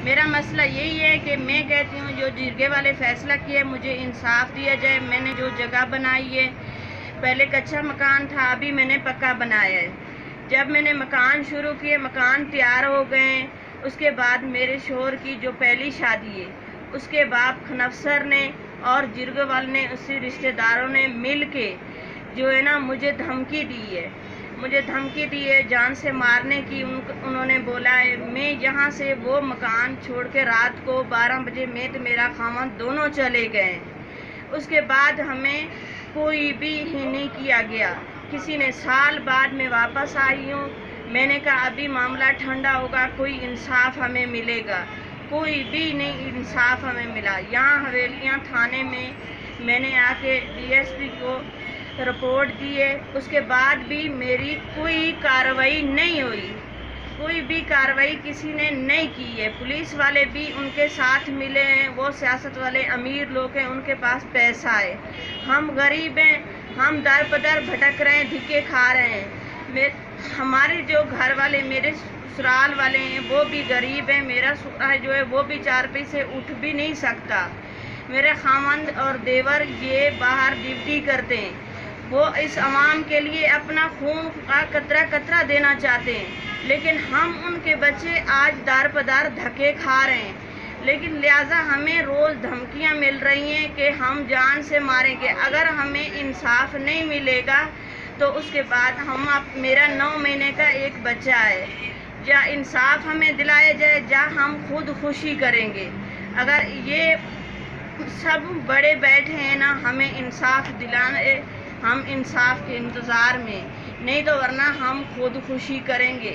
میرا مسئلہ یہی ہے کہ میں کہتی ہوں جو جرگے والے فیصلہ کیے مجھے انصاف دیا جائے۔ میں نے جو جگہ بنائی ہے، پہلے کچا مکان تھا، ابھی میں نے پکا بنایا ہے۔ جب میں نے مکان شروع کیے، مکان تیار ہو گئے، اس کے بعد میرے شوہر کی جو پہلی شادی ہے اس کے بعد خنفسر نے اور جرگے والے نے، اسی رشتہ داروں نے مل کے جو ہے نا مجھے دھمکی دی ہے جان سے مارنے کی۔ انہوں نے بولا ہے میں یہاں سے وہ مکان چھوڑ کے رات کو 12 بجے میں تو میرا خاوند دونوں چلے گئے۔ اس کے بعد ہمیں کوئی بھی ہی نہیں کیا گیا۔ کسی نے سال بعد میں واپس آئی ہوں، میں نے کہا ابھی معاملہ ٹھنڈا ہوگا، کوئی انصاف ہمیں ملے گا۔ کوئی بھی نہیں انصاف ہمیں ملا۔ یہاں حویلیاں تھانے میں نے آ کے ڈی ایس پی کو رپورٹ دی ہے، اس کے بعد بھی میری کوئی کارروائی نہیں ہوئی، کوئی بھی کارروائی کسی نے نہیں کی ہے۔ پولیس والے بھی ان کے ساتھ ملے ہیں، وہ سیاست والے امیر لوگ ہیں، ان کے پاس پیسہ ہے۔ ہم غریب ہیں، ہم در بدر بھٹک رہے ہیں، دھکے کھا رہے ہیں۔ ہمارے جو گھر والے میرے سسرال والے ہیں وہ بھی غریب ہیں، میرا سسرال جو ہے وہ بھی چارپائی سے اٹھ بھی نہیں سکتا۔ میرے خاوند اور دیور یہ باہر ڈیوٹی کرتے ہیں، وہ اس عوام کے لیے اپنا خون کا قطرہ قطرہ دینا چاہتے ہیں، لیکن ہم ان کے بچے آج دار بدار دھکے کھا رہے ہیں۔ لیکن لہٰذا ہمیں روز دھمکیاں مل رہی ہیں کہ ہم جان سے ماریں گے اگر ہمیں انصاف نہیں ملے گا تو اس کے بعد میرا 9 مہینے کا ایک بچہ ہے، یا انصاف ہمیں دلایا جائے یا ہم خود خوشی کریں گے۔ اگر یہ سب بڑے بیٹھے ہیں نا ہمیں انصاف دلانے، ہم انصاف کے انتظار میں، نہیں تو ورنہ ہم خود خوشی کریں گے۔